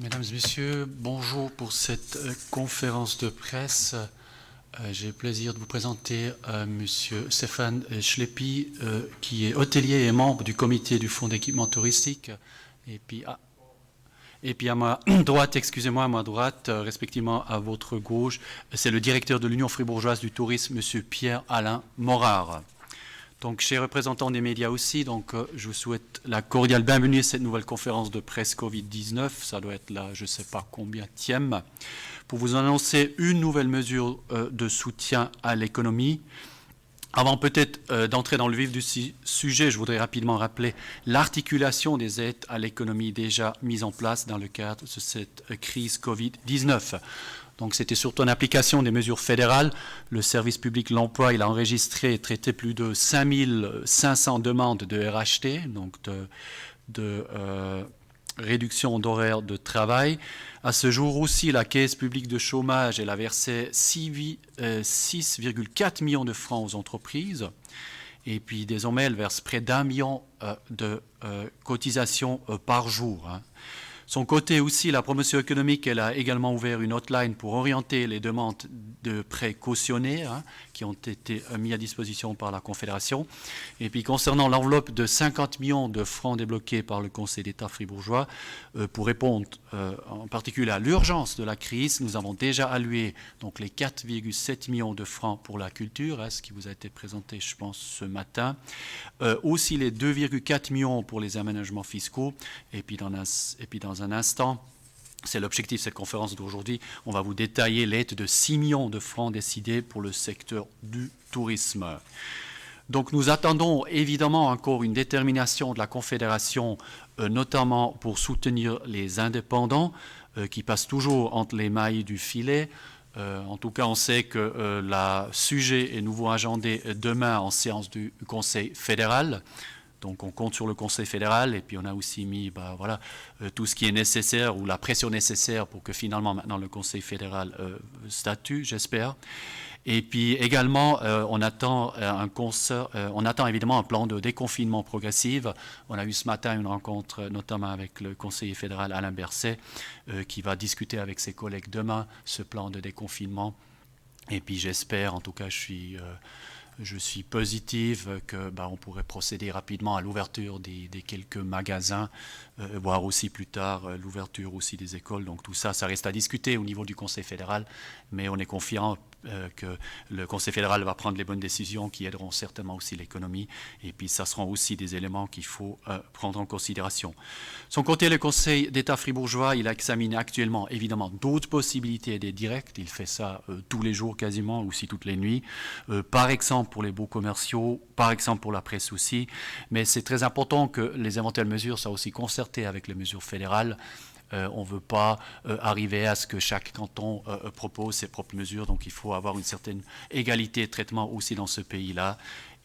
Mesdames et messieurs, bonjour pour cette conférence de presse. J'ai le plaisir de vous présenter Monsieur Stéphane Schleppi, qui est hôtelier et membre du comité du Fonds d'équipement touristique. Et puis à ma droite, excusez-moi, à ma droite, respectivement à votre gauche, c'est le directeur de l'Union fribourgeoise du tourisme, Monsieur Pierre-Alain Morard. Donc, chers représentants des médias aussi, je vous souhaite la cordiale bienvenue à cette nouvelle conférence de presse Covid-19. Ça doit être là, je ne sais pas combienième, pour vous annoncer une nouvelle mesure de soutien à l'économie. Avant peut-être d'entrer dans le vif du sujet, je voudrais rapidement rappeler l'articulation des aides à l'économie déjà mise en place dans le cadre de cette crise Covid-19. Donc c'était surtout en application des mesures fédérales. Le service public de l'emploi, il a enregistré et traité plus de 5500 demandes de RHT, donc de réduction d'horaire de travail. À ce jour aussi, la Caisse publique de chômage, elle a versé 6,4 millions de francs aux entreprises. Et puis désormais, elle verse près d'1 million de cotisations par jour. Son côté aussi, la promotion économique, elle a également ouvert une hotline pour orienter les demandes de prêts cautionnés qui ont été mis à disposition par la Confédération. Et puis concernant l'enveloppe de 50 millions de francs débloqués par le Conseil d'État fribourgeois, pour répondre en particulier à l'urgence de la crise, nous avons déjà alloué donc, les 4,7 millions de francs pour la culture, ce qui vous a été présenté, je pense, ce matin. Aussi les 2,4 millions pour les aménagements fiscaux. Et puis dans un instant, c'est l'objectif de cette conférence d'aujourd'hui, on va vous détailler l'aide de 6 millions de francs décidés pour le secteur du tourisme. Donc nous attendons évidemment encore une détermination de la Confédération, notamment pour soutenir les indépendants, qui passent toujours entre les mailles du filet. En tout cas, on sait que le sujet est nouveau agendé demain en séance du Conseil fédéral. Donc on compte sur le Conseil fédéral et puis on a aussi mis tout ce qui est nécessaire ou la pression nécessaire pour que finalement maintenant le Conseil fédéral statue, j'espère. Et puis également on attend évidemment un plan de déconfinement progressif. On a eu ce matin une rencontre notamment avec le conseiller fédéral Alain Berset qui va discuter avec ses collègues demain ce plan de déconfinement. Et puis j'espère, en tout cas je suis positive qu'on pourrait procéder rapidement à l'ouverture des quelques magasins, voire aussi plus tard l'ouverture aussi des écoles. Donc tout ça, ça reste à discuter au niveau du Conseil fédéral, mais on est confiant que le Conseil fédéral va prendre les bonnes décisions qui aideront certainement aussi l'économie. Et puis ça seront aussi des éléments qu'il faut prendre en considération. Son côté, le Conseil d'État fribourgeois, il examine actuellement évidemment d'autres possibilités des directs. Il fait ça tous les jours quasiment, aussi toutes les nuits. Par exemple pour les baux commerciaux, par exemple pour la presse aussi. Mais c'est très important que les éventuelles mesures soient aussi concertées avec les mesures fédérales. On ne veut pas arriver à ce que chaque canton propose ses propres mesures, donc il faut avoir une certaine égalité de traitement aussi dans ce pays-là.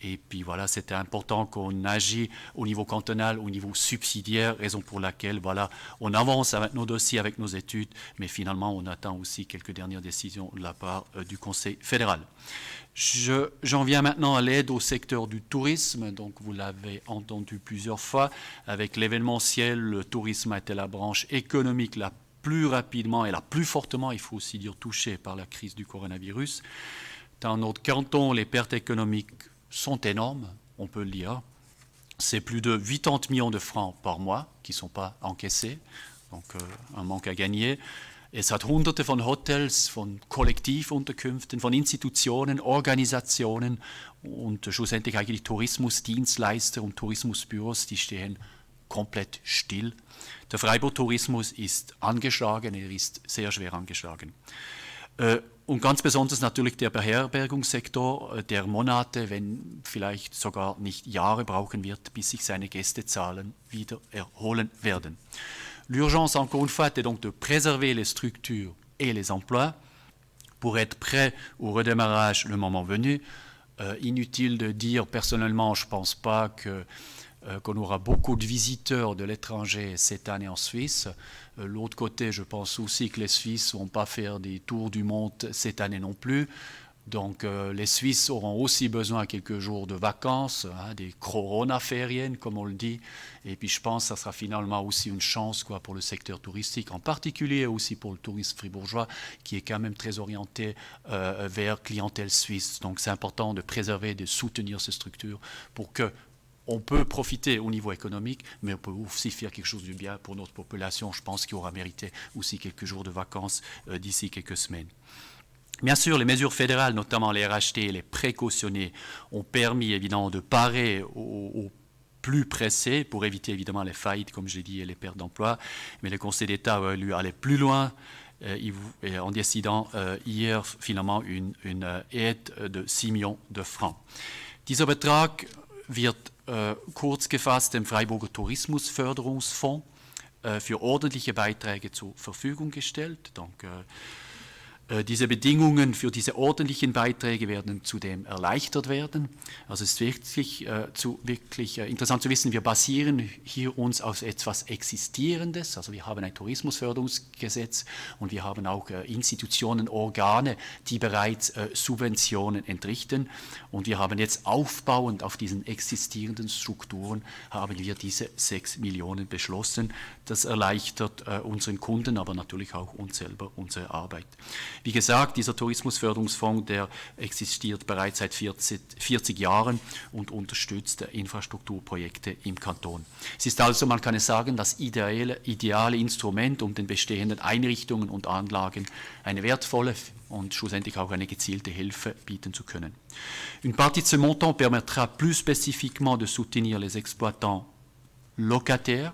Et puis voilà, c'était important qu'on agit au niveau cantonal, au niveau subsidiaire, raison pour laquelle on avance avec nos dossiers, avec nos études, mais finalement on attend aussi quelques dernières décisions de la part du Conseil fédéral. J'en viens maintenant à l'aide au secteur du tourisme. Donc vous l'avez entendu plusieurs fois. Avec l'événementiel, le tourisme a été la branche économique la plus rapidement et la plus fortement, il faut aussi dire, touchée par la crise du coronavirus. Dans notre canton, les pertes économiques sont énormes, on peut le dire. C'est plus de 80 millions de francs par mois qui ne sont pas encaissés, donc un manque à gagner. Es hat hunderte von Hotels, von Kollektivunterkünften, von Institutionen, Organisationen und schlussendlich eigentlich Tourismusdienstleister und Tourismusbüros, die stehen komplett still. Der Freiburg-Tourismus ist angeschlagen, er ist sehr schwer angeschlagen. Und ganz besonders natürlich der Beherbergungssektor, der Monate, wenn vielleicht sogar nicht Jahre brauchen wird, bis sich seine Gästezahlen wieder erholen werden. L'urgence, encore une fois, est donc de préserver les structures et les emplois pour être prêt au redémarrage le moment venu. Inutile de dire, personnellement, je ne pense pas qu'on aura beaucoup de visiteurs de l'étranger cette année en Suisse. L'autre côté, je pense aussi que les Suisses ne vont pas faire des tours du monde cette année non plus. Donc les Suisses auront aussi besoin de quelques jours de vacances, hein, des corona-fériennes comme on le dit. Et puis je pense que ça sera finalement aussi une chance quoi, pour le secteur touristique, en particulier aussi pour le tourisme fribourgeois qui est quand même très orienté vers clientèle suisse. Donc c'est important de préserver, de soutenir ces structures pour que on peut profiter au niveau économique, mais on peut aussi faire quelque chose de bien pour notre population. Je pense qu'il aura mérité aussi quelques jours de vacances d'ici quelques semaines. Bien sûr, les mesures fédérales, notamment les RHT et les précautionnés, ont permis évidemment de parer aux plus pressés pour éviter évidemment les faillites, comme j'ai dit, et les pertes d'emploi. Mais le Conseil d'État a voulu aller plus loin en décidant hier finalement une aide de 6 millions de francs. Dieser Betrag wird kurz gefasst dem Freiburger Tourismusförderungsfonds für ordentliche Beiträge zur Verfügung gestellt. Donc, diese Bedingungen für diese ordentlichen Beiträge werden zudem erleichtert werden. Also es ist wirklich interessant zu wissen, wir basieren hier uns auf etwas Existierendes. Also wir haben ein Tourismusförderungsgesetz und wir haben auch Institutionen, Organe, die bereits Subventionen entrichten. Und wir haben jetzt aufbauend auf diesen existierenden Strukturen, haben wir diese 6 Millionen beschlossen. Das erleichtert unseren Kunden, aber natürlich auch uns selber, unsere Arbeit. Wie gesagt, dieser Tourismusförderungsfonds, der existiert bereits seit 40 Jahren und unterstützt Infrastrukturprojekte im Kanton. Es ist also, man kann es sagen, das ideale Instrument, um den bestehenden Einrichtungen und Anlagen eine wertvolle und schlussendlich auch eine gezielte Hilfe bieten zu können. Une partie de ce montant permettra plus spécifiquement de soutenir les exploitants locataires.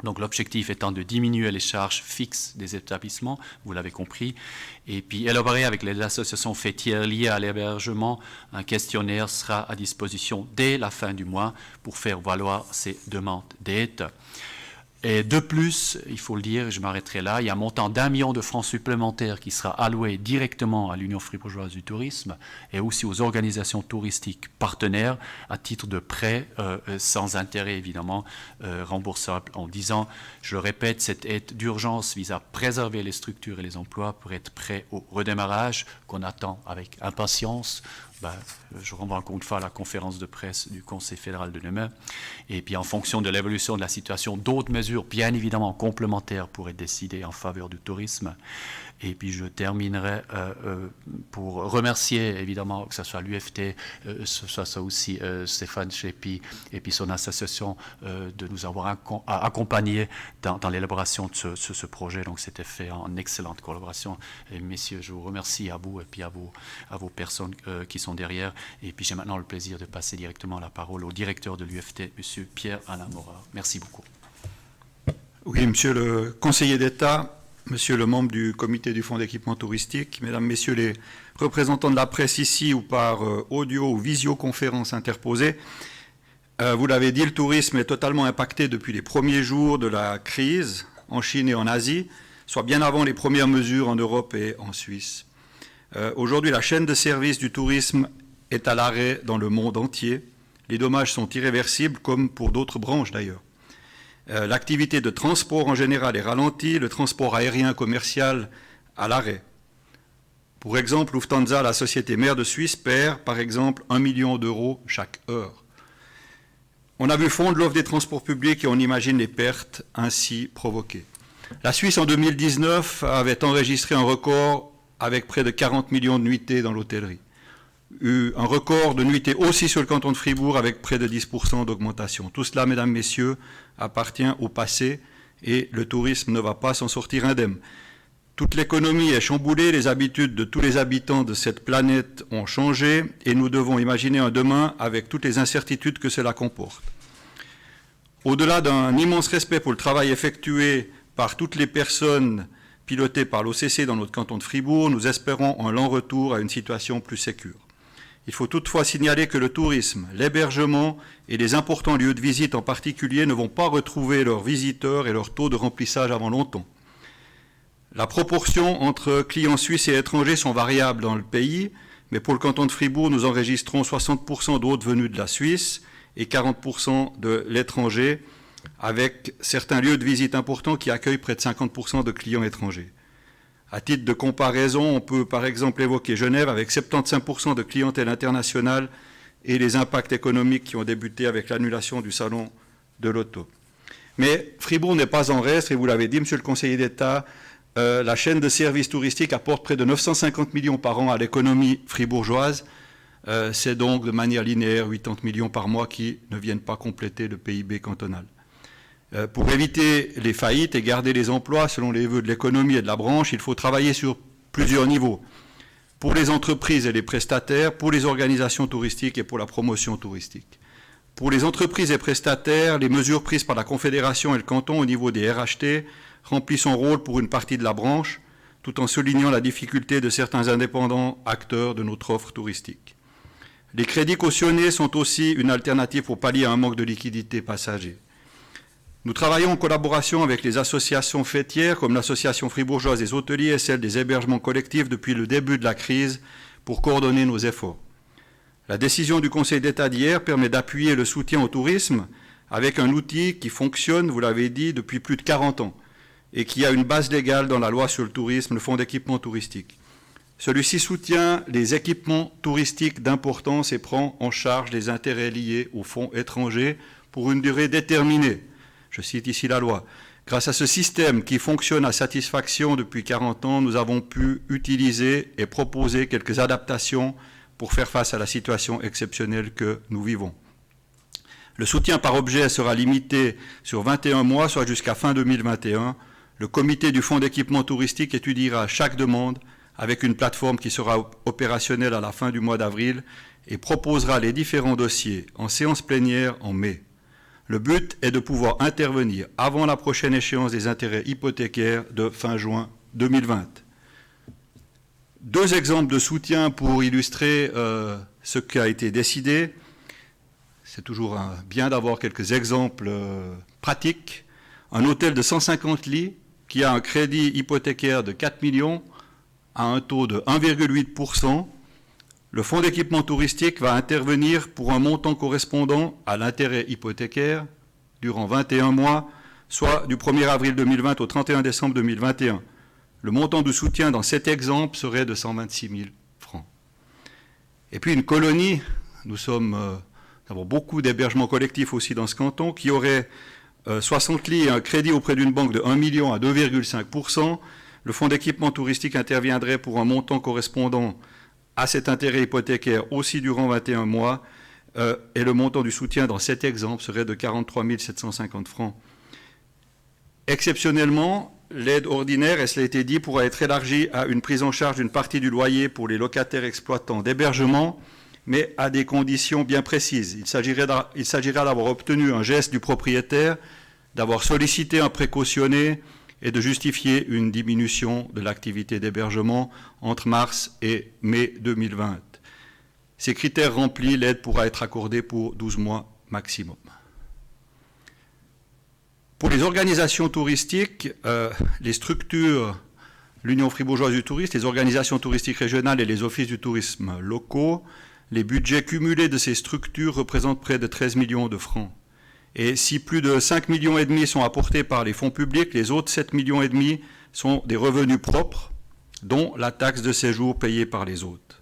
Donc l'objectif étant de diminuer les charges fixes des établissements, vous l'avez compris, et puis élaborer avec les associations fêtières liées à l'hébergement, un questionnaire sera à disposition dès la fin du mois pour faire valoir ces demandes d'aide. Et de plus, il faut le dire, je m'arrêterai là, il y a un montant d'1 million de francs supplémentaires qui sera alloué directement à l'Union fribourgeoise du tourisme et aussi aux organisations touristiques partenaires à titre de prêt sans intérêt évidemment remboursable en 10 ans. Je le répète, cette aide d'urgence vise à préserver les structures et les emplois pour être prêt au redémarrage qu'on attend avec impatience. Je renvoie encore une fois à la conférence de presse du Conseil fédéral de demain. Et puis en fonction de l'évolution de la situation, d'autres mesures bien évidemment complémentaires pourraient être décidées en faveur du tourisme. Et puis je terminerai pour remercier évidemment que ce soit l'UFT, que ce soit aussi Stéphane Chépy et puis son association de nous avoir accompagnés dans l'élaboration de ce projet. Donc c'était fait en excellente collaboration. Et messieurs, je vous remercie à vous et puis à vos personnes qui sont derrière. Et puis j'ai maintenant le plaisir de passer directement la parole au directeur de l'UFT, monsieur Pierre-Alain Morard. Merci beaucoup. Oui, monsieur le conseiller d'État, monsieur le membre du comité du fonds d'équipement touristique, mesdames, messieurs les représentants de la presse ici ou par audio ou visioconférence interposée, vous l'avez dit, le tourisme est totalement impacté depuis les premiers jours de la crise en Chine et en Asie, soit bien avant les premières mesures en Europe et en Suisse. Aujourd'hui, la chaîne de service du tourisme est à l'arrêt dans le monde entier. Les dommages sont irréversibles, comme pour d'autres branches d'ailleurs. L'activité de transport en général est ralentie, le transport aérien commercial à l'arrêt. Pour exemple, Lufthansa, la société mère de Suisse, perd par exemple 1 million d'euros chaque heure. On a vu fondre l'offre des transports publics et on imagine les pertes ainsi provoquées. La Suisse en 2019 avait enregistré un record avec près de 40 millions de nuitées dans l'hôtellerie. Un record de nuitées aussi sur le canton de Fribourg avec près de 10% d'augmentation. Tout cela, mesdames, messieurs, appartient au passé et le tourisme ne va pas s'en sortir indemne. Toute l'économie est chamboulée, les habitudes de tous les habitants de cette planète ont changé et nous devons imaginer un demain avec toutes les incertitudes que cela comporte. Au-delà d'un immense respect pour le travail effectué par toutes les personnes pilotées par l'OCC dans notre canton de Fribourg, nous espérons un lent retour à une situation plus sécure. Il faut toutefois signaler que le tourisme, l'hébergement et les importants lieux de visite en particulier ne vont pas retrouver leurs visiteurs et leur taux de remplissage avant longtemps. La proportion entre clients suisses et étrangers sont variables dans le pays, mais pour le canton de Fribourg, nous enregistrons 60% d'hôtes venus de la Suisse et 40% de l'étranger, avec certains lieux de visite importants qui accueillent près de 50% de clients étrangers. À titre de comparaison, on peut par exemple évoquer Genève avec 75% de clientèle internationale et les impacts économiques qui ont débuté avec l'annulation du salon de l'auto. Mais Fribourg n'est pas en reste, et vous l'avez dit, monsieur le conseiller d'État, la chaîne de services touristiques apporte près de 950 millions par an à l'économie fribourgeoise. C'est donc de manière linéaire 80 millions par mois qui ne viennent pas compléter le PIB cantonal. Pour éviter les faillites et garder les emplois selon les vœux de l'économie et de la branche, il faut travailler sur plusieurs niveaux. Pour les entreprises et les prestataires, pour les organisations touristiques et pour la promotion touristique. Pour les entreprises et prestataires, les mesures prises par la Confédération et le canton au niveau des RHT remplissent son rôle pour une partie de la branche, tout en soulignant la difficulté de certains indépendants acteurs de notre offre touristique. Les crédits cautionnés sont aussi une alternative pour pallier à un manque de liquidité passager. Nous travaillons en collaboration avec les associations fêtières comme l'Association fribourgeoise des hôteliers et celle des hébergements collectifs depuis le début de la crise pour coordonner nos efforts. La décision du Conseil d'État d'hier permet d'appuyer le soutien au tourisme avec un outil qui fonctionne, vous l'avez dit, depuis plus de 40 ans et qui a une base légale dans la loi sur le tourisme, le Fonds d'équipement touristique. Celui-ci soutient les équipements touristiques d'importance et prend en charge les intérêts liés aux fonds étrangers pour une durée déterminée. Je cite ici la loi. Grâce à ce système qui fonctionne à satisfaction depuis 40 ans, nous avons pu utiliser et proposer quelques adaptations pour faire face à la situation exceptionnelle que nous vivons. Le soutien par objet sera limité sur 21 mois, soit jusqu'à fin 2021. Le comité du Fonds d'équipement touristique étudiera chaque demande avec une plateforme qui sera opérationnelle à la fin du mois d'avril et proposera les différents dossiers en séance plénière en mai. Le but est de pouvoir intervenir avant la prochaine échéance des intérêts hypothécaires de fin juin 2020. Deux exemples de soutien pour illustrer ce qui a été décidé. C'est toujours bien d'avoir quelques exemples pratiques. Un hôtel de 150 lits qui a un crédit hypothécaire de 4 millions à un taux de 1,8%. Le fonds d'équipement touristique va intervenir pour un montant correspondant à l'intérêt hypothécaire durant 21 mois, soit du 1er avril 2020 au 31 décembre 2021. Le montant de soutien dans cet exemple serait de 126 000 francs. Et puis une colonie, nous avons beaucoup d'hébergements collectifs aussi dans ce canton, qui aurait 60 lits et un crédit auprès d'une banque de 1 million à 2,5%. Le fonds d'équipement touristique interviendrait pour un montant correspondant à cet intérêt hypothécaire aussi durant 21 mois, et le montant du soutien dans cet exemple serait de 43 750 francs. Exceptionnellement, l'aide ordinaire, et cela a été dit, pourra être élargie à une prise en charge d'une partie du loyer pour les locataires exploitants d'hébergement, mais à des conditions bien précises. Il s'agira d'avoir obtenu un geste du propriétaire, d'avoir sollicité un précautionné et de justifier une diminution de l'activité d'hébergement entre mars et mai 2020. Ces critères remplis, l'aide pourra être accordée pour 12 mois maximum. Pour les organisations touristiques, les structures, l'Union fribourgeoise du tourisme, les organisations touristiques régionales et les offices du tourisme locaux, les budgets cumulés de ces structures représentent près de 13 millions de francs. Et si plus de 5,5 millions sont apportés par les fonds publics, les autres 7,5 millions sont des revenus propres, dont la taxe de séjour payée par les hôtes.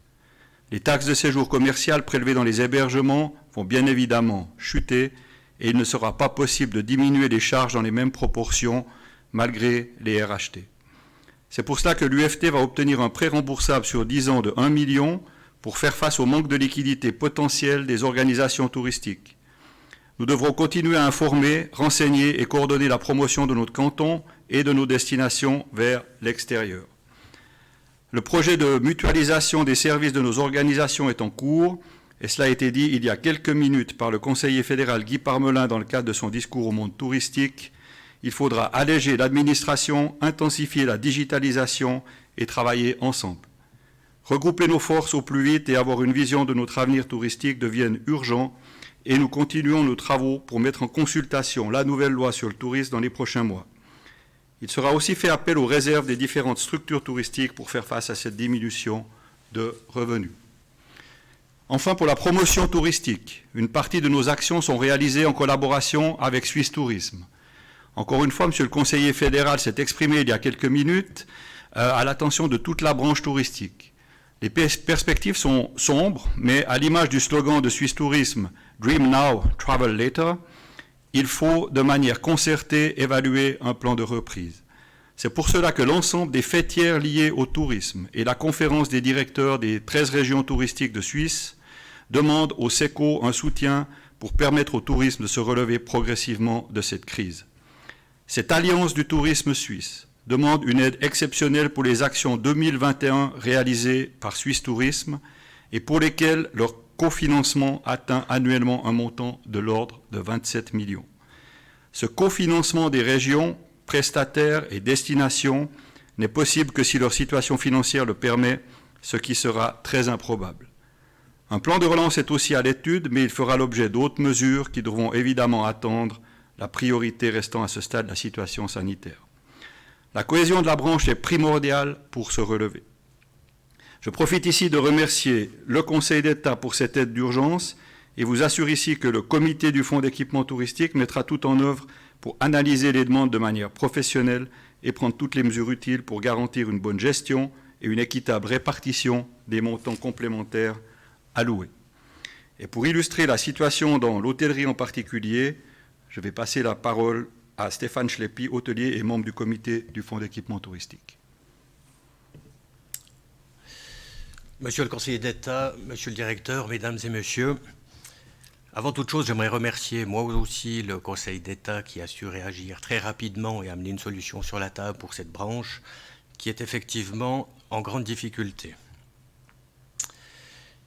Les taxes de séjour commerciales prélevées dans les hébergements vont bien évidemment chuter et il ne sera pas possible de diminuer les charges dans les mêmes proportions malgré les RHT. C'est pour cela que l'UFT va obtenir un prêt remboursable sur 10 ans de 1 million pour faire face au manque de liquidité potentiel des organisations touristiques. Nous devrons continuer à informer, renseigner et coordonner la promotion de notre canton et de nos destinations vers l'extérieur. Le projet de mutualisation des services de nos organisations est en cours, et cela a été dit il y a quelques minutes par le conseiller fédéral Guy Parmelin dans le cadre de son discours au monde touristique. Il faudra alléger l'administration, intensifier la digitalisation et travailler ensemble. Regrouper nos forces au plus vite et avoir une vision de notre avenir touristique deviennent urgents et nous continuons nos travaux pour mettre en consultation la nouvelle loi sur le tourisme dans les prochains mois. Il sera aussi fait appel aux réserves des différentes structures touristiques pour faire face à cette diminution de revenus. Enfin, pour la promotion touristique, une partie de nos actions sont réalisées en collaboration avec Suisse Tourisme. Encore une fois, Monsieur le conseiller fédéral s'est exprimé il y a quelques minutes. à l'attention de toute la branche touristique. Les perspectives sont sombres, mais à l'image du slogan de Suisse Tourisme « Dream now, travel later », il faut de manière concertée évaluer un plan de reprise. C'est pour cela que l'ensemble des fêtières liées au tourisme et la conférence des directeurs des 13 régions touristiques de Suisse demandent au SECO un soutien pour permettre au tourisme de se relever progressivement de cette crise. Cette alliance du tourisme suisse demande une aide exceptionnelle pour les actions 2021 réalisées par Suisse Tourisme et pour lesquelles leur cofinancement atteint annuellement un montant de l'ordre de 27 millions. Ce cofinancement des régions, prestataires et destinations n'est possible que si leur situation financière le permet, ce qui sera très improbable. Un plan de relance est aussi à l'étude, mais il fera l'objet d'autres mesures qui devront évidemment attendre, la priorité restant à ce stade la situation sanitaire. La cohésion de la branche est primordiale pour se relever. Je profite ici de remercier le Conseil d'État pour cette aide d'urgence et vous assure ici que le comité du Fonds d'équipement touristique mettra tout en œuvre pour analyser les demandes de manière professionnelle et prendre toutes les mesures utiles pour garantir une bonne gestion et une équitable répartition des montants complémentaires alloués. Et pour illustrer la situation dans l'hôtellerie en particulier, je vais passer la parole à Stéphane Schleppi, hôtelier et membre du comité du Fonds d'équipement touristique. Monsieur le conseiller d'État, monsieur le directeur, mesdames et messieurs, avant toute chose, j'aimerais remercier moi aussi le Conseil d'État qui a su réagir très rapidement et amener une solution sur la table pour cette branche qui est effectivement en grande difficulté.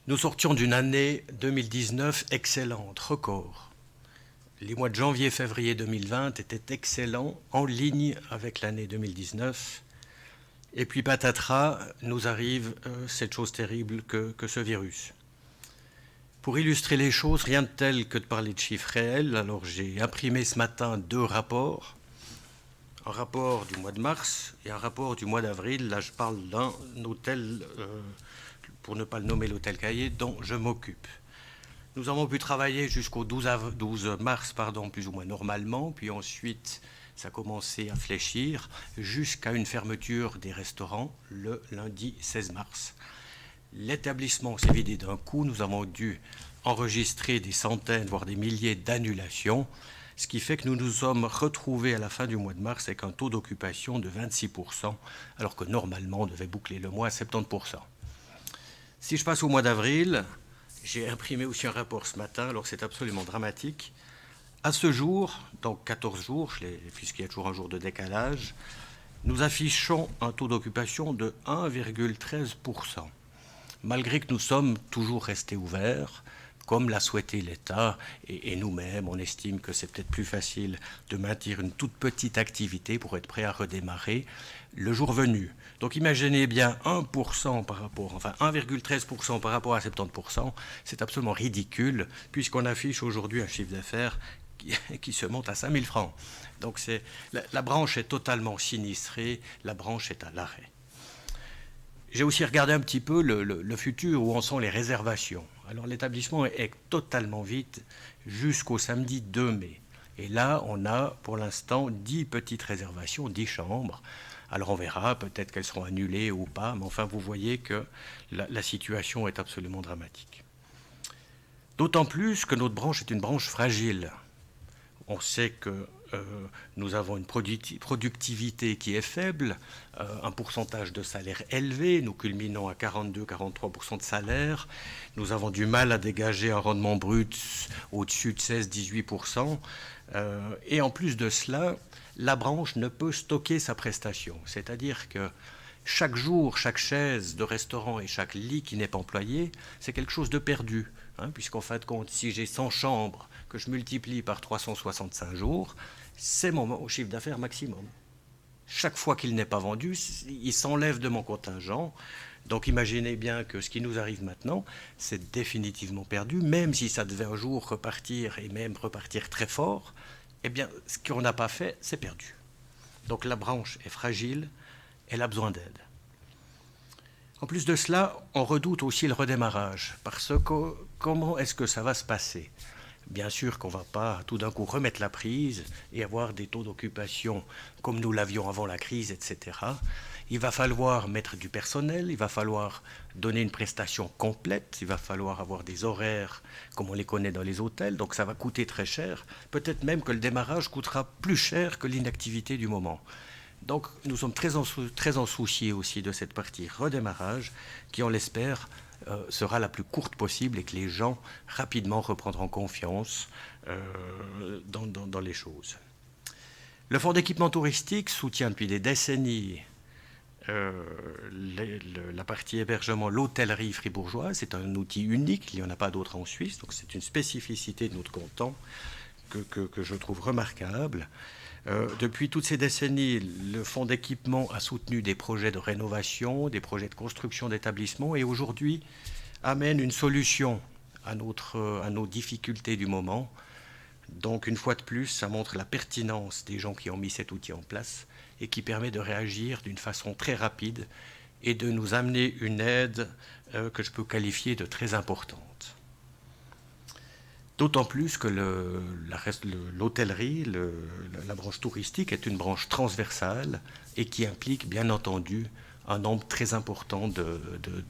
Nous sortions d'une année 2019 excellente, record. Les mois de janvier et février 2020 étaient excellents, en ligne avec l'année 2019. Et puis patatras, nous arrive cette chose terrible que ce virus. Pour illustrer les choses, rien de tel que de parler de chiffres réels, alors j'ai imprimé ce matin 2 rapports. Un rapport du mois de mars et un rapport du mois d'avril. Là, je parle d'un hôtel, pour ne pas le nommer l'hôtel Caillé, dont je m'occupe. Nous avons pu travailler jusqu'au 12 mars, plus ou moins normalement, puis ensuite ça a commencé à fléchir jusqu'à une fermeture des restaurants le lundi 16 mars. L'établissement s'est vidé d'un coup, nous avons dû enregistrer des centaines, voire des milliers d'annulations, ce qui fait que nous nous sommes retrouvés à la fin du mois de mars avec un taux d'occupation de 26%, alors que normalement on devait boucler le mois à 70%. Si je passe au mois d'avril, j'ai imprimé aussi un rapport ce matin, alors c'est absolument dramatique. À ce jour, dans 14 jours, puisqu'il y a toujours un jour de décalage, nous affichons un taux d'occupation de 1,13%. Malgré que nous sommes toujours restés ouverts, comme l'a souhaité l'État, et nous-mêmes, on estime que c'est peut-être plus facile de maintenir une toute petite activité pour être prêt à redémarrer le jour venu. Donc imaginez bien 1% par rapport, enfin 1,13% par rapport à 70%, c'est absolument ridicule, puisqu'on affiche aujourd'hui un chiffre d'affaires qui se monte à 5 000 francs. Donc la branche est totalement sinistrée, la branche est à l'arrêt. J'ai aussi regardé un petit peu le futur, où en sont les réservations. Alors l'établissement est totalement vide jusqu'au samedi 2 mai. Et là, on a pour l'instant 10 petites réservations, 10 chambres. Alors on verra, peut-être qu'elles seront annulées ou pas, mais enfin vous voyez que la situation est absolument dramatique. D'autant plus que notre branche est une branche fragile. On sait que nous avons une productivité qui est faible, un pourcentage de salaire élevé, nous culminons à 42-43% de salaire, nous avons du mal à dégager un rendement brut au-dessus de 16-18%, et en plus de cela, la branche ne peut stocker sa prestation, c'est-à-dire que chaque jour, chaque chaise de restaurant et chaque lit qui n'est pas employé, c'est quelque chose de perdu, puisqu'en fin de compte, si j'ai 100 chambres que je multiplie par 365 jours, c'est mon chiffre d'affaires maximum. Chaque fois qu'il n'est pas vendu, il s'enlève de mon contingent. Donc imaginez bien que ce qui nous arrive maintenant, c'est définitivement perdu, même si ça devait un jour repartir, et même repartir très fort, eh bien, ce qu'on n'a pas fait, c'est perdu. Donc la branche est fragile, elle a besoin d'aide. En plus de cela, on redoute aussi le redémarrage, parce que comment est-ce que ça va se passer ? Bien sûr qu'on ne va pas tout d'un coup remettre la prise et avoir des taux d'occupation comme nous l'avions avant la crise, etc. Il va falloir mettre du personnel, il va falloir donner une prestation complète, il va falloir avoir des horaires comme on les connaît dans les hôtels, donc ça va coûter très cher. Peut-être même que le démarrage coûtera plus cher que l'inactivité du moment. Donc nous sommes très en souci aussi de cette partie redémarrage qui, on l'espère, sera la plus courte possible et que les gens rapidement reprendront confiance dans les choses. Le Fonds d'équipement touristique soutient depuis des décennies la partie hébergement, l'hôtellerie fribourgeoise. C'est un outil unique, il n'y en a pas d'autre en Suisse, donc c'est une spécificité de notre canton que je trouve remarquable. Depuis toutes ces décennies, le fonds d'équipement a soutenu des projets de rénovation, des projets de construction d'établissements et aujourd'hui amène une solution à nos difficultés du moment. Donc une fois de plus, ça montre la pertinence des gens qui ont mis cet outil en place et qui permet de réagir d'une façon très rapide et de nous amener une aide que je peux qualifier de très importante. D'autant plus que l'hôtellerie, la branche touristique est une branche transversale et qui implique bien entendu un nombre très important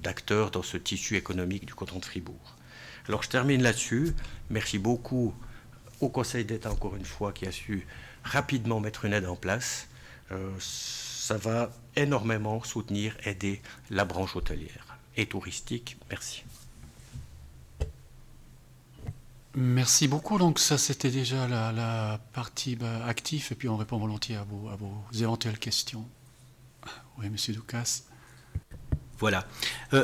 d'acteurs dans ce tissu économique du canton de Fribourg. Alors je termine là-dessus. Merci beaucoup au Conseil d'État encore une fois qui a su rapidement mettre une aide en place. Ça va énormément soutenir, aider la branche hôtelière et touristique. Merci. Merci beaucoup. Donc ça, c'était déjà la partie active, et puis on répond volontiers à vos éventuelles questions. Oui, Monsieur Doukas. Voilà.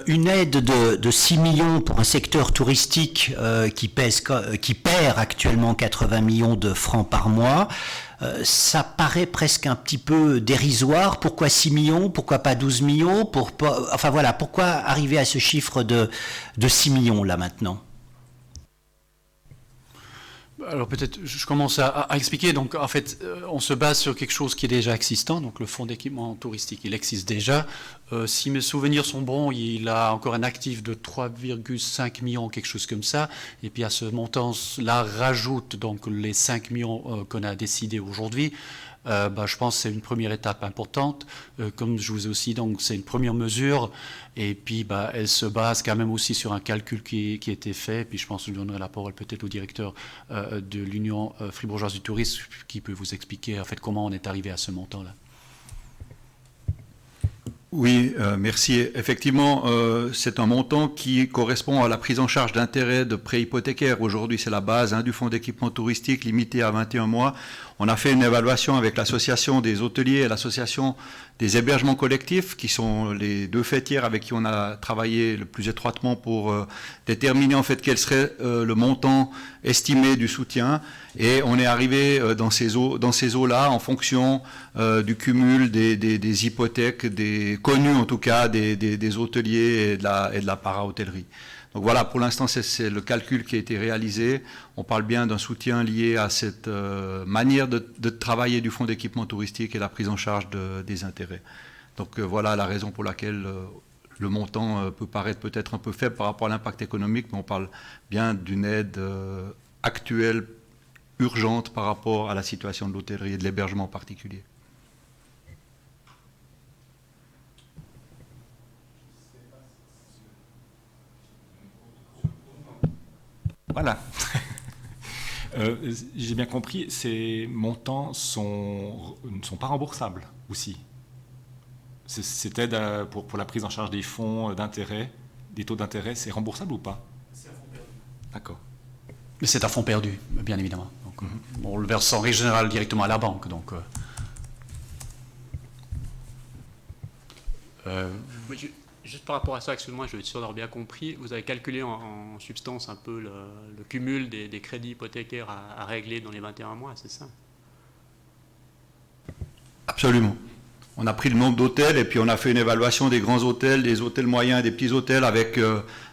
Une aide de 6 millions pour un secteur touristique qui perd actuellement 80 millions de francs par mois, ça paraît presque un petit peu dérisoire. Pourquoi 6 millions? Pourquoi pas 12 millions? Enfin voilà, pourquoi arriver à ce chiffre de 6 millions là maintenant? Alors peut-être je commence à expliquer. Donc en fait, on se base sur quelque chose qui est déjà existant. Donc le fonds d'équipement touristique, il existe déjà. Si mes souvenirs sont bons, il a encore un actif de 3,5 millions, quelque chose comme ça. Et puis à ce montant-là rajoute donc les 5 millions qu'on a décidé aujourd'hui. Je pense que c'est une première étape importante. Comme je vous ai aussi, donc c'est une première mesure. Et puis, elle se base quand même aussi sur un calcul qui a été fait. Et puis, je pense que je donnerai la parole peut-être au directeur de l'Union fribourgeoise du tourisme qui peut vous expliquer en fait comment on est arrivé à ce montant-là. Oui, merci. Effectivement, c'est un montant qui correspond à la prise en charge d'intérêts de prêts hypothécaires. Aujourd'hui, c'est la base du fonds d'équipement touristique limité à 21 mois. On a fait une évaluation avec l'association des hôteliers et l'association des hébergements collectifs, qui sont les deux faîtières avec qui on a travaillé le plus étroitement pour déterminer en fait quel serait le montant estimé du soutien. Et on est arrivé dans ces eaux-là en fonction du cumul des hypothèques, connus en tout cas, des hôteliers et de la para-hôtellerie. Donc voilà, pour l'instant, c'est le calcul qui a été réalisé. On parle bien d'un soutien lié à cette manière de travailler du fonds d'équipement touristique et la prise en charge des intérêts. Donc voilà la raison pour laquelle le montant peut paraître peut-être un peu faible par rapport à l'impact économique, mais on parle bien d'une aide actuelle, urgente par rapport à la situation de l'hôtellerie et de l'hébergement en particulier. Voilà. J'ai bien compris, ces montants ne sont pas remboursables aussi. Cette aide pour la prise en charge des fonds d'intérêt, des taux d'intérêt, c'est remboursable ou pas? C'est à fond perdu. D'accord. Mais c'est à fond perdu, bien évidemment. Donc, on le verse en règle générale directement à la banque. Donc, Juste par rapport à ça, excusez-moi, je vais être sûr d'avoir bien compris. Vous avez calculé en substance un peu le cumul des crédits hypothécaires à régler dans les 21 mois, c'est ça? Absolument. On a pris le nombre d'hôtels et puis on a fait une évaluation des grands hôtels, des hôtels moyens, des petits hôtels avec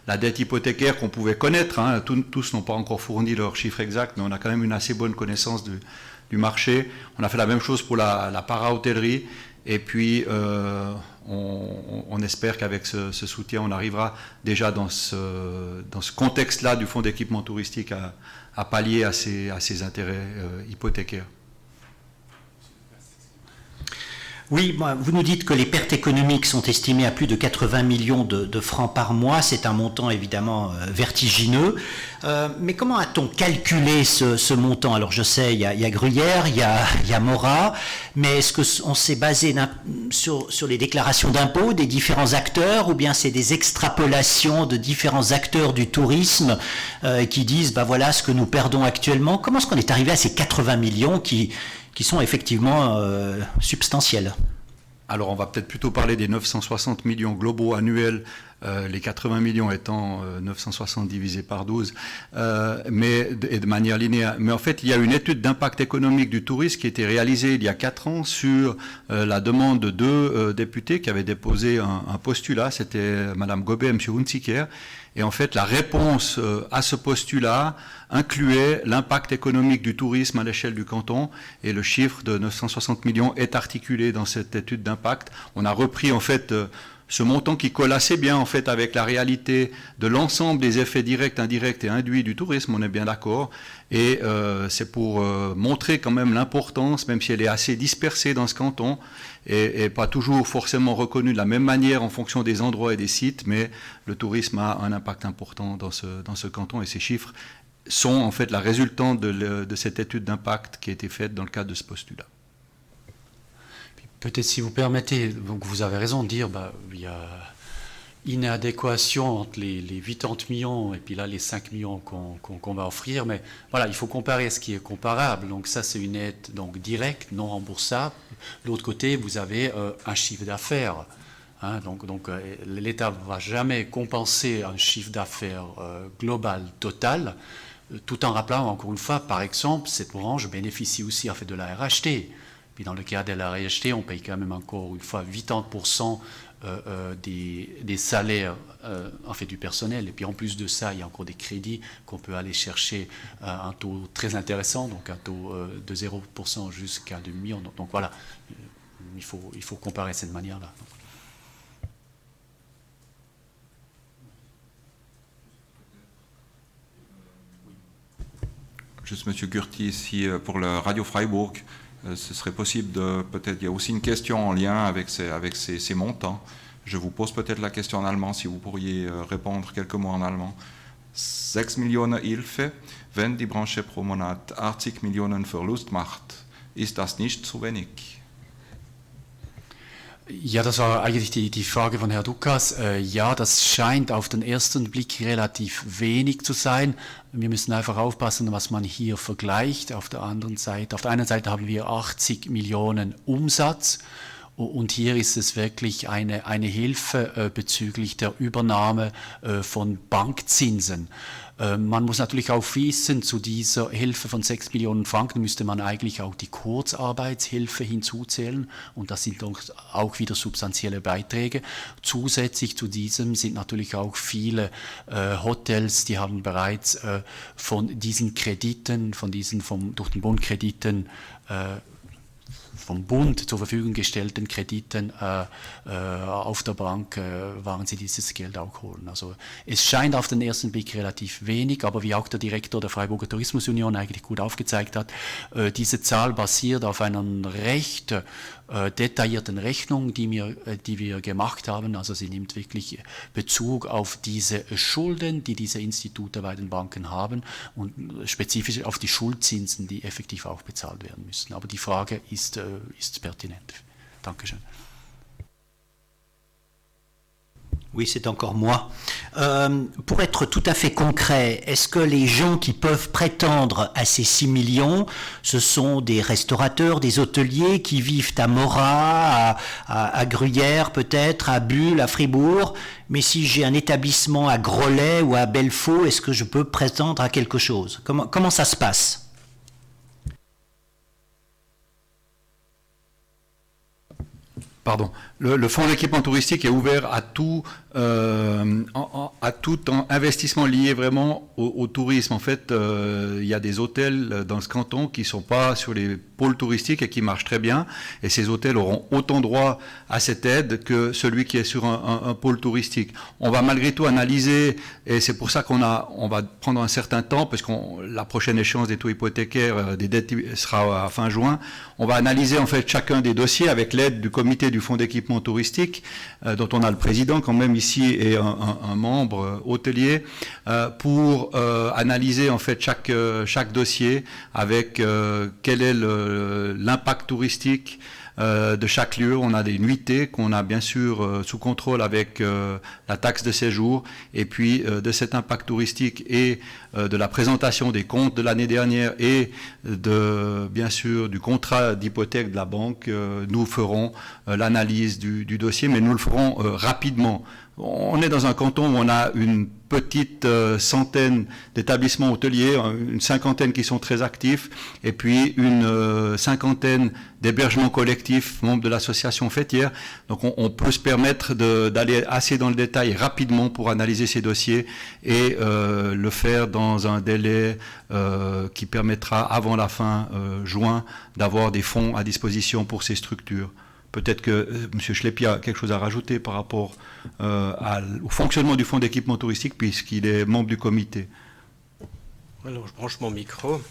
la dette hypothécaire qu'on pouvait connaître. Tous n'ont pas encore fourni leur chiffre exact, mais on a quand même une assez bonne connaissance du marché. On a fait la même chose pour la para-hôtellerie. Et puis, on espère qu'avec ce soutien, on arrivera déjà dans ce contexte-là du fonds d'équipement touristique à pallier à ces intérêts hypothécaires. Oui, vous nous dites que les pertes économiques sont estimées à plus de 80 millions de francs par mois. C'est un montant évidemment vertigineux. Mais comment a-t-on calculé ce montant? Alors je sais, il y a Gruyère, il y a Mora, mais est-ce qu'on s'est basé sur les déclarations d'impôts des différents acteurs, ou bien c'est des extrapolations de différents acteurs du tourisme qui disent, voilà ce que nous perdons actuellement? Comment est-ce qu'on est arrivé à ces 80 millions qui sont effectivement substantielles? Alors on va peut-être plutôt parler des 960 millions globaux annuels, les 80 millions étant 960 divisé par 12, et de manière linéaire. Mais en fait, il y a une étude d'impact économique du tourisme qui a été réalisée il y a 4 ans sur la demande de 2 députés qui avaient déposé un postulat, c'était Mme Gobet et M. Hunziker. Et en fait, la réponse à ce postulat incluait l'impact économique du tourisme à l'échelle du canton, et le chiffre de 960 millions est articulé dans cette étude d'impact. On a repris en fait ce montant qui colle assez bien en fait avec la réalité de l'ensemble des effets directs, indirects et induits du tourisme, on est bien d'accord. Et c'est pour montrer quand même l'importance, même si elle est assez dispersée dans ce canton, et pas toujours forcément reconnue de la même manière en fonction des endroits et des sites, mais le tourisme a un impact important dans ce canton, et ces chiffres sont en fait la résultante de cette étude d'impact qui a été faite dans le cadre de ce postulat. Peut-être si vous permettez, donc vous avez raison de dire, il y a inadéquation entre les 80 millions et puis là les 5 millions qu'on va offrir, mais voilà, il faut comparer ce qui est comparable. Donc ça, c'est une aide donc directe, non remboursable. De l'autre côté, vous avez un chiffre d'affaires. Donc l'État ne va jamais compenser un chiffre d'affaires global total, tout en rappelant encore une fois, par exemple, cette branche bénéficie aussi en fait de la RHT. Puis dans le cas de la RHT, on paye quand même encore une fois 80% des salaires en fait du personnel. Et puis en plus de ça, il y a encore des crédits qu'on peut aller chercher à un taux très intéressant, donc un taux de 0% jusqu'à 2 millions. Donc voilà, il faut comparer cette manière-là. Juste M. Gurti ici pour le Radio Freiburg. Ce serait possible de, peut-être, il y a aussi une question en lien avec ces montants. Je vous pose peut-être la question en allemand, si vous pourriez répondre quelques mots en allemand. 6 Millionen Hilfe, wenn die Branche pro Monat 80 Millionen Verlust macht, ist das nicht zu wenig? Ja, das war eigentlich die Frage von Herrn Dukas. Ja, das scheint auf den ersten Blick relativ wenig zu sein. Wir müssen einfach aufpassen, was man hier vergleicht. Auf der einen Seite haben wir 80 Millionen Umsatz. Und hier ist es wirklich eine Hilfe bezüglich der Übernahme von Bankzinsen. Man muss natürlich auch wissen, zu dieser Hilfe von 6 Millionen Franken müsste man eigentlich auch die Kurzarbeitshilfe hinzuzählen, und das sind doch auch wieder substanzielle Beiträge. Zusätzlich zu diesem sind natürlich auch viele Hotels, die haben bereits von diesen Krediten, durch den Bund Krediten vom Bund zur Verfügung gestellten Krediten auf der Bank waren sie dieses Geld auch holen. Also es scheint auf den ersten Blick relativ wenig, aber wie auch der Direktor der Freiburger Tourismusunion eigentlich gut aufgezeigt hat, diese Zahl basiert auf einer recht detaillierten Rechnung, die wir gemacht haben. Also sie nimmt wirklich Bezug auf diese Schulden, die diese Institute bei den Banken haben, und spezifisch auf die Schuldzinsen, die effektiv auch bezahlt werden müssen. Aber die Frage ist pertinent. Dankeschön. Oui, c'est encore moi. Pour être tout à fait concret, est-ce que les gens qui peuvent prétendre à ces 6 millions, ce sont des restaurateurs, des hôteliers qui vivent à Mora, à Gruyère peut-être, à Bulle, à Fribourg, mais si j'ai un établissement à Grollet ou à Belfaux, est-ce que je peux prétendre à quelque chose? Comment ça se passe? Pardon. Le fonds d'équipement touristique est ouvert à tout investissement lié vraiment au tourisme. En fait, il y a des hôtels dans ce canton qui ne sont pas sur les pôles touristiques et qui marchent très bien. Et ces hôtels auront autant droit à cette aide que celui qui est sur un pôle touristique. On va malgré tout analyser, et c'est pour ça qu'on va prendre un certain temps, parce que la prochaine échéance des taux hypothécaires des dettes sera à fin juin. On va analyser en fait chacun des dossiers avec l'aide du comité du fonds d'équipement touristique, dont on a le président quand même ici et un membre hôtelier, pour analyser en fait chaque dossier avec quel est l'impact touristique de chaque lieu. On a des nuitées qu'on a bien sûr sous contrôle avec la taxe de séjour, et puis de cet impact touristique et de la présentation des comptes de l'année dernière et bien sûr du contrat d'hypothèque de la banque, nous ferons l'analyse du dossier, mais nous le ferons rapidement. On est dans un canton où on a une petite centaine d'établissements hôteliers, une cinquantaine qui sont très actifs, et puis une cinquantaine d'hébergements collectifs, membres de l'association fêtière. Donc on peut se permettre d'aller assez dans le détail rapidement pour analyser ces dossiers et le faire dans un délai qui permettra avant la fin juin d'avoir des fonds à disposition pour ces structures. Peut-être que M. Schleppi a quelque chose à rajouter par rapport au fonctionnement du fonds d'équipement touristique, puisqu'il est membre du comité. Alors, je branche mon micro.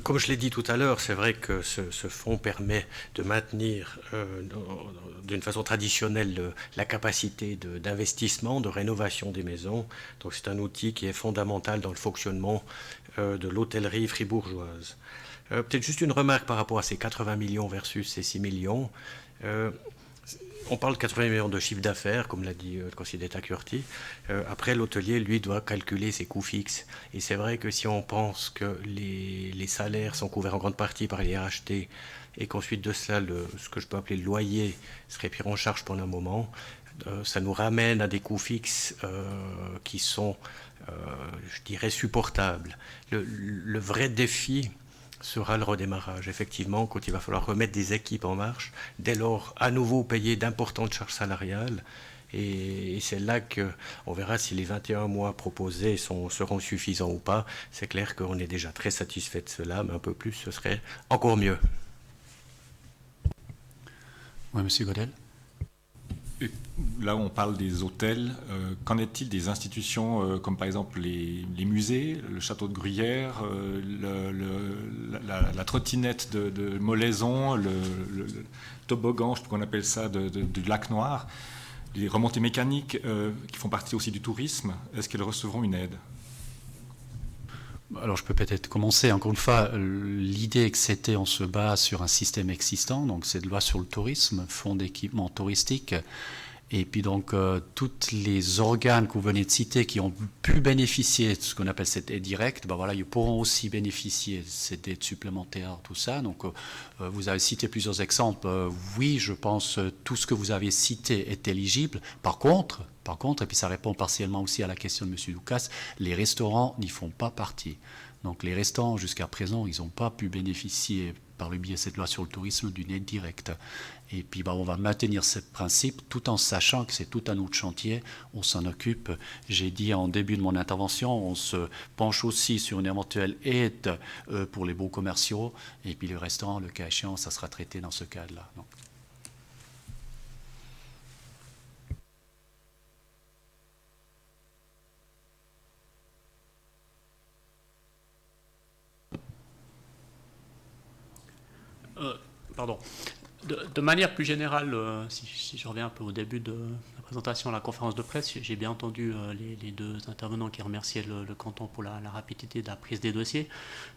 Comme je l'ai dit tout à l'heure, c'est vrai que ce fonds permet de maintenir d'une façon traditionnelle la capacité d'investissement, de rénovation des maisons. Donc c'est un outil qui est fondamental dans le fonctionnement de l'hôtellerie fribourgeoise. Peut-être juste une remarque par rapport à ces 80 millions versus ces 6 millions. On parle de 80 millions de chiffre d'affaires, comme l'a dit le conseiller d'État Curti. Après, l'hôtelier, lui, doit calculer ses coûts fixes. Et c'est vrai que si on pense que les salaires sont couverts en grande partie par les RHT et qu'ensuite de cela, ce que je peux appeler le loyer serait pris en charge pendant un moment, ça nous ramène à des coûts fixes qui sont, je dirais, supportables. Le vrai défi sera le redémarrage, effectivement, quand il va falloir remettre des équipes en marche, dès lors à nouveau payer d'importantes charges salariales, et c'est là qu'on verra si les 21 mois proposés seront suffisants ou pas. C'est clair qu'on est déjà très satisfait de cela, mais un peu plus, ce serait encore mieux. Oui, M. Godel. Là, on parle des hôtels. Qu'en est-il des institutions comme par exemple les musées, le château de Gruyère, la trottinette de Molaison, le toboggan, je sais pas qu'on appelle ça, du lac Noir, les remontées mécaniques qui font partie aussi du tourisme, est-ce qu'elles recevront une aide ? Alors je peux peut-être commencer. Encore une fois, l'idée que c'était, on se base sur un système existant, donc c'est de loi sur le tourisme, fonds d'équipement touristique, et puis donc tous les organes que vous venez de citer qui ont pu bénéficier de ce qu'on appelle cette aide directe, ben voilà, ils pourront aussi bénéficier de cette aide supplémentaire, tout ça. Donc vous avez cité plusieurs exemples. Oui, je pense tout ce que vous avez cité est éligible. Par contre, et puis ça répond partiellement aussi à la question de M. Lucas, les restaurants n'y font pas partie. Donc les restaurants, jusqu'à présent, ils n'ont pas pu bénéficier, par le biais de cette loi sur le tourisme, d'une aide directe. Et puis on va maintenir ce principe tout en sachant que c'est tout un autre chantier. On s'en occupe. J'ai dit en début de mon intervention, on se penche aussi sur une éventuelle aide pour les baux commerciaux. Et puis les restaurants, le cas échéant, ça sera traité dans ce cadre-là. Donc. Pardon. De manière plus générale, si je reviens un peu au début de la présentation à la conférence de presse, j'ai bien entendu les deux intervenants qui remerciaient le canton pour la rapidité de la prise des dossiers.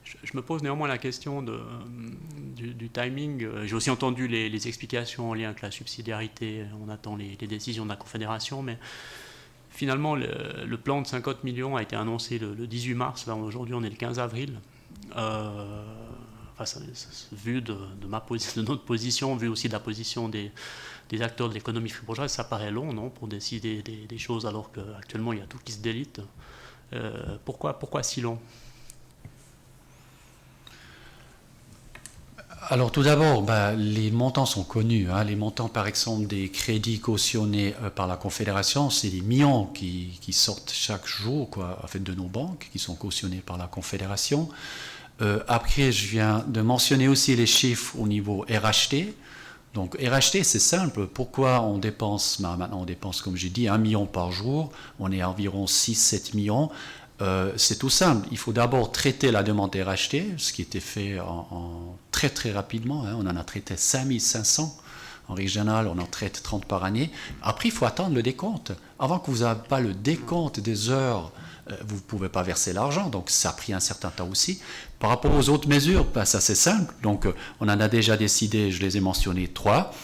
Je me pose néanmoins la question du timing. J'ai aussi entendu les explications en lien avec la subsidiarité. On attend les décisions de la Confédération, mais finalement, le plan de 50 millions a été annoncé le 18 mars. Là, aujourd'hui, on est le 15 avril. Vu de notre position, vu aussi de la position des acteurs de l'économie fribourgeoise, ça paraît long, non, pour décider des choses alors qu'actuellement il y a tout qui se délite. Pourquoi si long ? Alors tout d'abord, les montants sont connus. Les montants, par exemple, des crédits cautionnés par la Confédération, c'est des millions qui sortent chaque jour, en fait, de nos banques, qui sont cautionnés par la Confédération. Après, je viens de mentionner aussi les chiffres au niveau RHT. Donc RHT, c'est simple. Pourquoi on dépense, maintenant on dépense, comme j'ai dit, 1 million par jour. On est à environ 6-7 millions. C'est tout simple. Il faut d'abord traiter la demande RHT, ce qui était fait très très rapidement. On en a traité 5500. En régional, on en traite 30 par année. Après, il faut attendre le décompte. Avant que vous n'ayez pas le décompte des heures, vous ne pouvez pas verser l'argent. Donc ça a pris un certain temps aussi. Par rapport aux autres mesures, ça c'est simple. Donc on en a déjà décidé, je les ai mentionnés 3.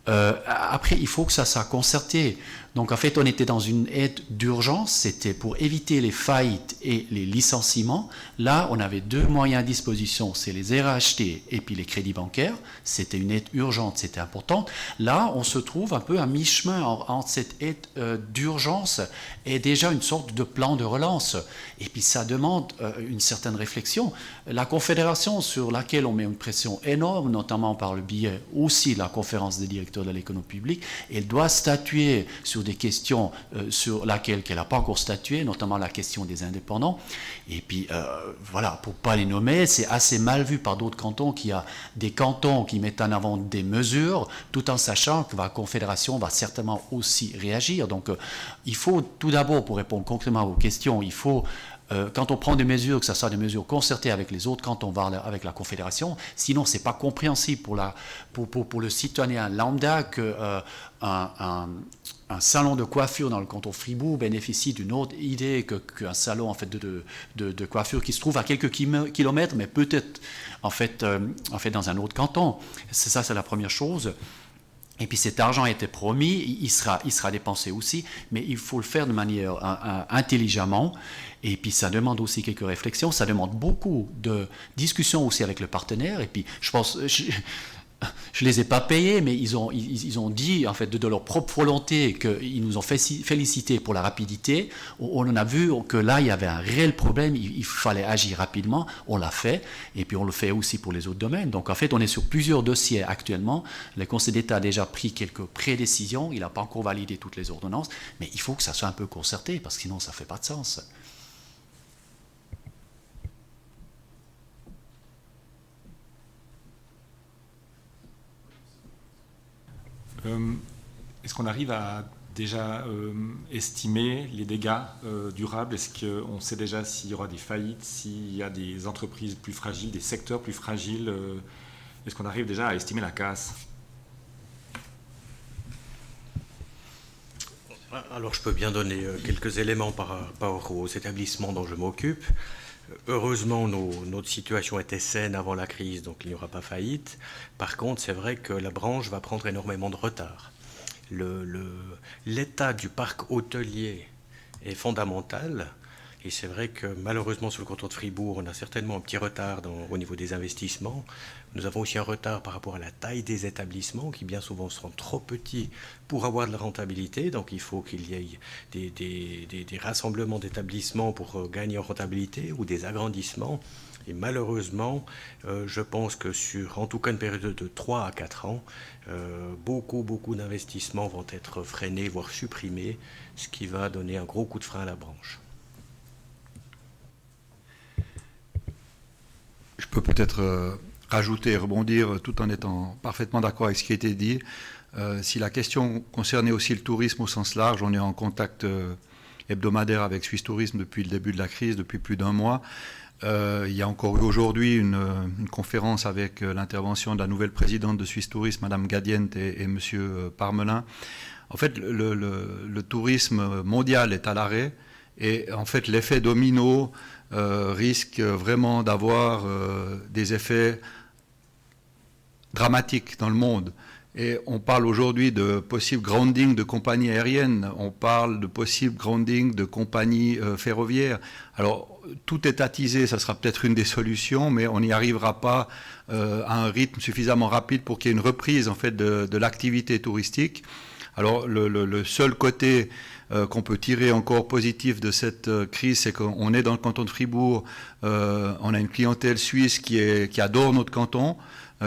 Après, il faut que ça soit concerté. Donc en fait, on était dans une aide d'urgence, c'était pour éviter les faillites et les licenciements. Là, on avait 2 moyens à disposition, c'est les RHT et puis les crédits bancaires. C'était une aide urgente, c'était important. Là, on se trouve un peu à mi-chemin entre cette aide d'urgence et déjà une sorte de plan de relance. Et puis ça demande une certaine réflexion. La Confédération, sur laquelle on met une pression énorme, notamment par le biais aussi de la conférence des directeurs de l'économie publique, elle doit statuer sur des questions sur lesquelles elle n'a pas encore statué, notamment la question des indépendants. Et puis, voilà, pour ne pas les nommer, c'est assez mal vu par d'autres cantons qu'il y a des cantons qui mettent en avant des mesures, tout en sachant que la Confédération va certainement aussi réagir. Donc, il faut tout d'abord, pour répondre concrètement à vos questions, il faut... quand on prend des mesures, que ce soit des mesures concertées avec les autres cantons, voire avec la Confédération, sinon ce n'est pas compréhensible pour le citoyen lambda qu'un salon de coiffure dans le canton Fribourg bénéficie d'une autre idée qu'un salon en fait, de coiffure qui se trouve à quelques kilomètres, mais peut-être en fait dans un autre canton. Ça, c'est la première chose. Et puis cet argent a été promis, il sera dépensé aussi, mais il faut le faire de manière intelligemment. Et puis ça demande aussi quelques réflexions, ça demande beaucoup de discussions aussi avec le partenaire. Et puis je pense, je les ai pas payés, mais ils ont dit en fait de leur propre volonté qu'ils nous ont félicité pour la rapidité. On en a vu que là il y avait un réel problème, il fallait agir rapidement. On l'a fait, et puis on le fait aussi pour les autres domaines. Donc en fait on est sur plusieurs dossiers actuellement. Le Conseil d'État a déjà pris quelques prédécisions, il n'a pas encore validé toutes les ordonnances, mais il faut que ça soit un peu concerté parce que sinon ça fait pas de sens. Est-ce qu'on arrive à déjà estimer les dégâts durables? Est-ce qu'on sait déjà s'il y aura des faillites, s'il y a des entreprises plus fragiles, des secteurs plus fragiles? Est-ce qu'on arrive déjà à estimer la casse? Alors je peux bien donner quelques éléments par rapport aux établissements dont je m'occupe. Heureusement, notre situation était saine avant la crise, donc il n'y aura pas faillite. Par contre, c'est vrai que la branche va prendre énormément de retard. L'état du parc hôtelier est fondamental. Et c'est vrai que malheureusement sur le canton de Fribourg, on a certainement un petit retard au niveau des investissements. Nous avons aussi un retard par rapport à la taille des établissements qui bien souvent seront trop petits pour avoir de la rentabilité. Donc il faut qu'il y ait des rassemblements d'établissements pour gagner en rentabilité ou des agrandissements. Et malheureusement, je pense que sur en tout cas une période de 3 à 4 ans, beaucoup d'investissements vont être freinés, voire supprimés, ce qui va donner un gros coup de frein à la branche. Je peux peut-être rajouter et rebondir tout en étant parfaitement d'accord avec ce qui a été dit. Si la question concernait aussi le tourisme au sens large, on est en contact hebdomadaire avec Suisse Tourisme depuis le début de la crise, depuis plus d'1 mois. Il y a encore eu aujourd'hui une conférence avec l'intervention de la nouvelle présidente de Suisse Tourisme, Mme Gadiente et M. Parmelin. En fait, le tourisme mondial est à l'arrêt et en fait l'effet domino risque vraiment d'avoir des effets dramatiques dans le monde. Et on parle aujourd'hui de possible grounding de compagnies aériennes, on parle de possible grounding de compagnies ferroviaires. Alors, tout étatisé, ça sera peut-être une des solutions, mais on n'y arrivera pas à un rythme suffisamment rapide pour qu'il y ait une reprise en fait, de l'activité touristique. Alors, le seul côté qu'on peut tirer encore positif de cette crise, c'est qu'on est dans le canton de Fribourg, on a une clientèle suisse qui adore notre canton,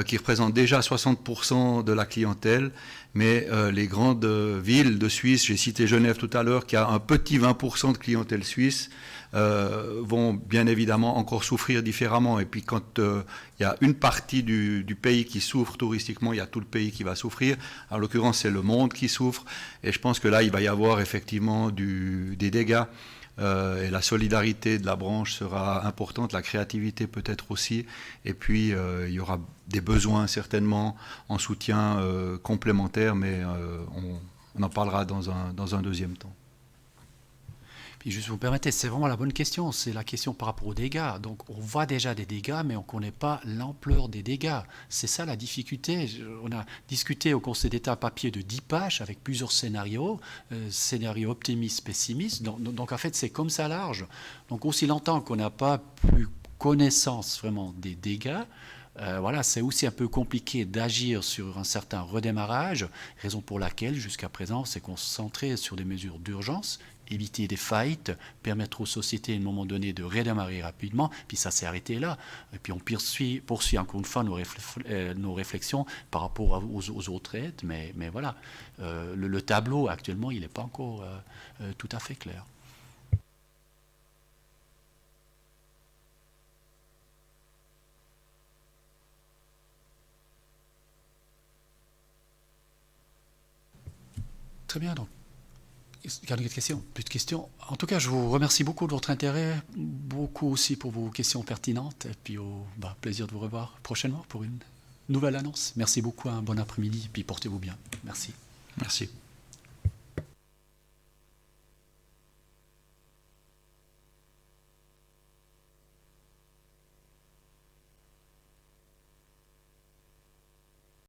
qui représente déjà 60% de la clientèle, mais les grandes villes de Suisse, j'ai cité Genève tout à l'heure, qui a un petit 20% de clientèle suisse, vont bien évidemment encore souffrir différemment. Et puis quand il y a une partie du pays qui souffre touristiquement, il y a tout le pays qui va souffrir. En l'occurrence, c'est le monde qui souffre. Et je pense que là, il va y avoir effectivement des dégâts. Et la solidarité de la branche sera importante, la créativité peut-être aussi. Et puis, il y aura des besoins certainement en soutien complémentaire, mais on en parlera dans un deuxième temps. Puis juste vous permettez, c'est vraiment la bonne question, c'est la question par rapport aux dégâts. Donc on voit déjà des dégâts, mais on ne connaît pas l'ampleur des dégâts. C'est ça la difficulté. On a discuté au Conseil d'État un papier de 10 pages avec plusieurs scénarios, scénarios optimistes, pessimistes. Donc en fait c'est comme ça large. Donc aussi longtemps qu'on n'a pas plus connaissance vraiment des dégâts, voilà, c'est aussi un peu compliqué d'agir sur un certain redémarrage, raison pour laquelle jusqu'à présent on s'est concentré sur des mesures d'urgence, éviter des faillites, permettre aux sociétés à un moment donné de redémarrer rapidement, puis ça s'est arrêté là. Et puis on poursuit encore une fois nos réflexions par rapport aux autres aides, mais voilà, le tableau actuellement il n'est pas encore tout à fait clair. Très bien, donc. Plus de questions. En tout cas, je vous remercie beaucoup de votre intérêt, beaucoup aussi pour vos questions pertinentes, et puis au plaisir de vous revoir prochainement pour une nouvelle annonce. Merci beaucoup, un bon après-midi, et puis portez-vous bien. Merci. Merci.